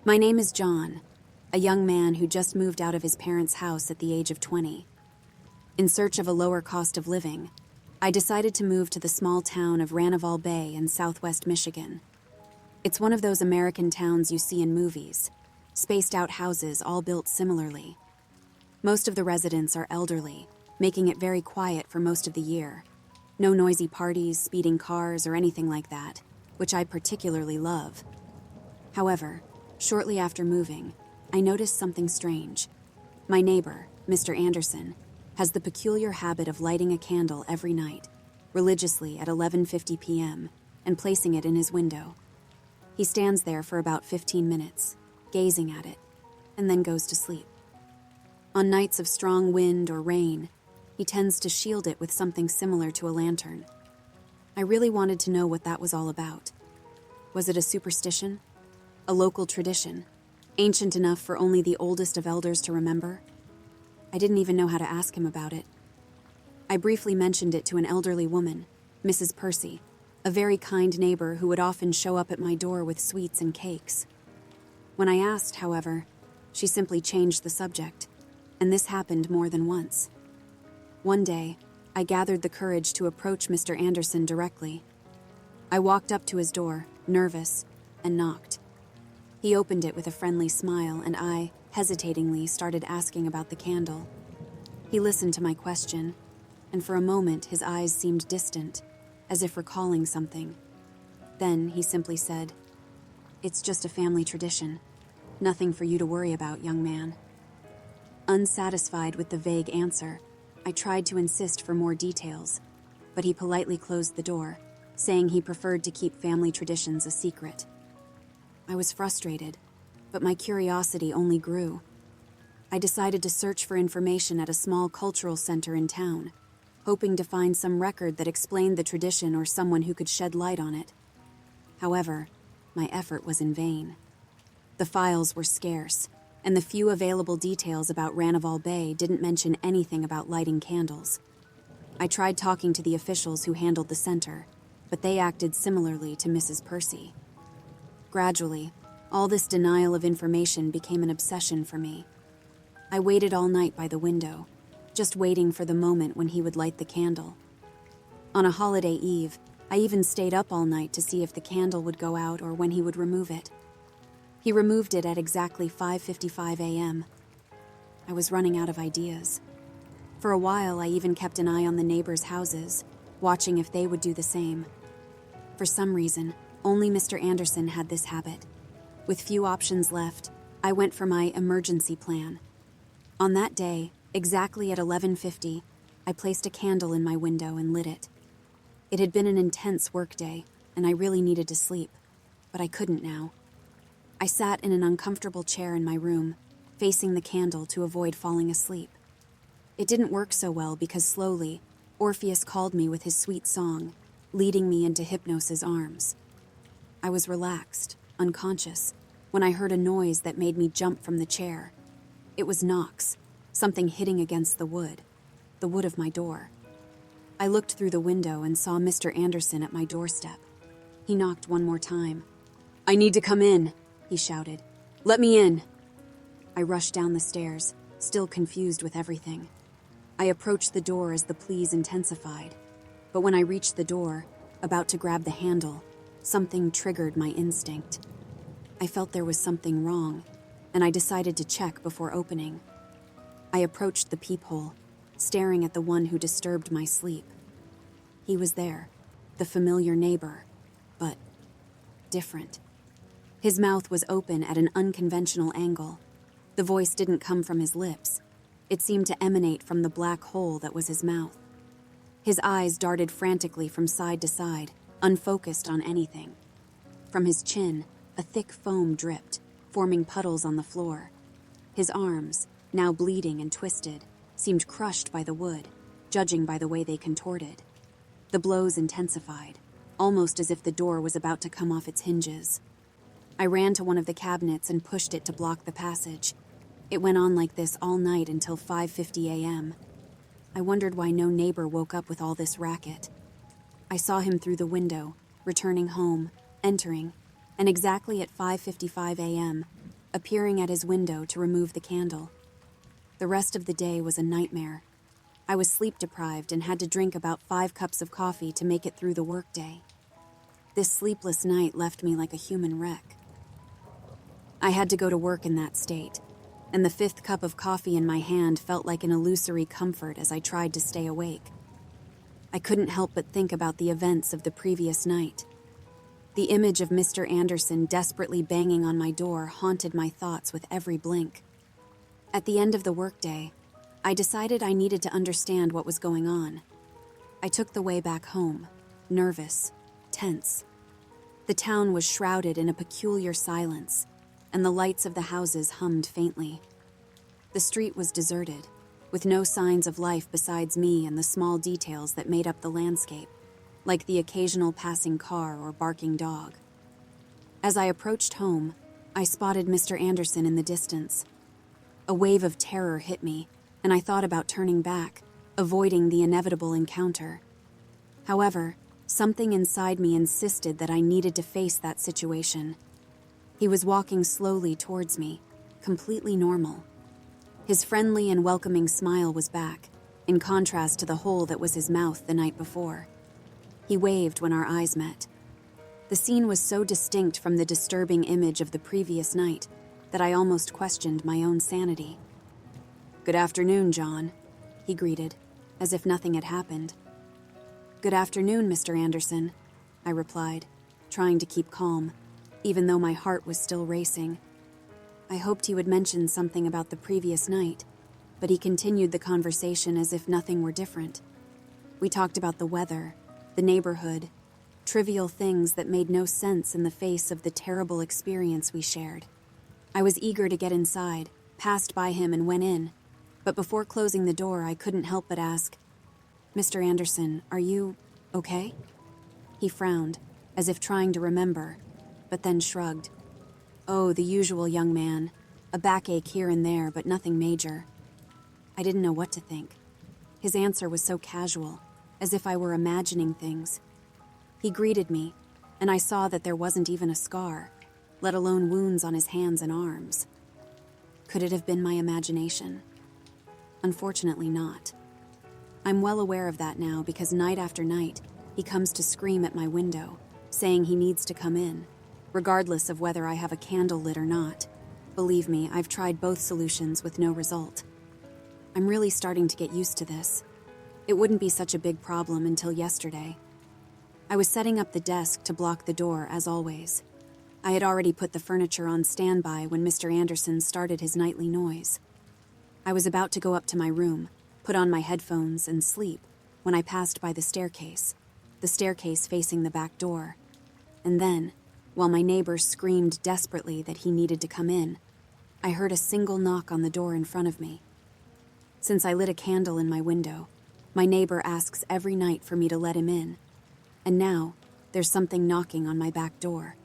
My name is John, a young man who just moved out of his parents' house at the age of 20. In search of a lower cost of living, I decided to move to the small town of Ranival Bay in southwest Michigan. It's one of those American towns you see in movies, spaced out houses all built similarly. Most of the residents are elderly, making it very quiet for most of the year. No noisy parties, speeding cars, or anything like that, which I particularly love. However, shortly after moving, I noticed something strange. My neighbor, Mr. Anderson, has the peculiar habit of lighting a candle every night, religiously at 11:50 p.m., and placing it in his window. He stands there for about 15 minutes, gazing at it, and then goes to sleep. On nights of strong wind or rain, he tends to shield it with something similar to a lantern. I really wanted to know what that was all about. Was it a superstition? A local tradition? Ancient enough for only the oldest of elders to remember? I didn't even know how to ask him about it. I briefly mentioned it to an elderly woman, Mrs. Percy, a very kind neighbor who would often show up at my door with sweets and cakes. When I asked, however, she simply changed the subject, and this happened more than once. One day, I gathered the courage to approach Mr. Anderson directly. I walked up to his door, nervous, and knocked. He opened it with a friendly smile, and I, hesitatingly, started asking about the candle. He listened to my question, and for a moment his eyes seemed distant, as if recalling something. Then he simply said, "It's just a family tradition. Nothing for you to worry about, young man." Unsatisfied with the vague answer, I tried to insist for more details, but he politely closed the door, saying he preferred to keep family traditions a secret. I was frustrated, but my curiosity only grew. I decided to search for information at a small cultural center in town, hoping to find some record that explained the tradition or someone who could shed light on it. However, my effort was in vain. The files were scarce, and the few available details about Ranival Bay didn't mention anything about lighting candles. I tried talking to the officials who handled the center, but they acted similarly to Mrs. Percy. Gradually, all this denial of information became an obsession for me. I waited all night by the window, just waiting for the moment when he would light the candle. On a holiday eve, I even stayed up all night to see if the candle would go out or when he would remove it. He removed it at exactly 5:55 a.m. I was running out of ideas. For a while, I even kept an eye on the neighbors' houses, watching if they would do the same. For some reason, only Mr. Anderson had this habit. With few options left, I went for my emergency plan. On that day, exactly at 11:50, I placed a candle in my window and lit it. It had been an intense workday, and I really needed to sleep, but I couldn't now. I sat in an uncomfortable chair in my room, facing the candle to avoid falling asleep. It didn't work so well because slowly, Orpheus called me with his sweet song, leading me into Hypnos's arms. I was relaxed, unconscious, when I heard a noise that made me jump from the chair. It was knocks, something hitting against the wood of my door. I looked through the window and saw Mr. Anderson at my doorstep. He knocked one more time. "I need to come in," he shouted. "Let me in." I rushed down the stairs, still confused with everything. I approached the door as the pleas intensified, but when I reached the door, about to grab the handle, something triggered my instinct. I felt there was something wrong, and I decided to check before opening. I approached the peephole, staring at the one who disturbed my sleep. He was there, the familiar neighbor, but different. His mouth was open at an unconventional angle. The voice didn't come from his lips. It seemed to emanate from the black hole that was his mouth. His eyes darted frantically from side to side, unfocused on anything. From his chin, a thick foam dripped, forming puddles on the floor. His arms, now bleeding and twisted, seemed crushed by the wood, judging by the way they contorted. The blows intensified, almost as if the door was about to come off its hinges. I ran to one of the cabinets and pushed it to block the passage. It went on like this all night until 5:50 a.m. I wondered why no neighbor woke up with all this racket. I saw him through the window, returning home, entering, and exactly at 5:55 a.m., appearing at his window to remove the candle. The rest of the day was a nightmare. I was sleep-deprived and had to drink about 5 cups of coffee to make it through the workday. This sleepless night left me like a human wreck. I had to go to work in that state, and the 5th cup of coffee in my hand felt like an illusory comfort as I tried to stay awake. I couldn't help but think about the events of the previous night. The image of Mr. Anderson desperately banging on my door haunted my thoughts with every blink. At the end of the workday, I decided I needed to understand what was going on. I took the way back home, nervous, tense. The town was shrouded in a peculiar silence, and the lights of the houses hummed faintly. The street was deserted, with no signs of life besides me and the small details that made up the landscape, like the occasional passing car or barking dog. As I approached home, I spotted Mr. Anderson in the distance. A wave of terror hit me, and I thought about turning back, avoiding the inevitable encounter. However, something inside me insisted that I needed to face that situation. He was walking slowly towards me, completely normal. His friendly and welcoming smile was back, in contrast to the hole that was his mouth the night before. He waved when our eyes met. The scene was so distinct from the disturbing image of the previous night that I almost questioned my own sanity. "Good afternoon, John," he greeted, as if nothing had happened. "Good afternoon, Mr. Anderson," I replied, trying to keep calm, even though my heart was still racing. I hoped he would mention something about the previous night, but he continued the conversation as if nothing were different. We talked about the weather, the neighborhood, trivial things that made no sense in the face of the terrible experience we shared. I was eager to get inside, passed by him and went in, but before closing the door I couldn't help but ask, "Mr. Anderson, are you okay?" He frowned, as if trying to remember, but then shrugged. "Oh, the usual, young man. A backache here and there, but nothing major." I didn't know what to think. His answer was so casual, as if I were imagining things. He greeted me, and I saw that there wasn't even a scar, let alone wounds on his hands and arms. Could it have been my imagination? Unfortunately not. I'm well aware of that now because night after night, he comes to scream at my window, saying he needs to come in, regardless of whether I have a candle lit or not. Believe me, I've tried both solutions with no result. I'm really starting to get used to this. It wouldn't be such a big problem until yesterday. I was setting up the desk to block the door, as always. I had already put the furniture on standby when Mr. Anderson started his nightly noise. I was about to go up to my room, put on my headphones, and sleep when I passed by the staircase facing the back door. And then, while my neighbor screamed desperately that he needed to come in, I heard a single knock on the door in front of me. Since I lit a candle in my window, my neighbor asks every night for me to let him in, and now there's something knocking on my back door.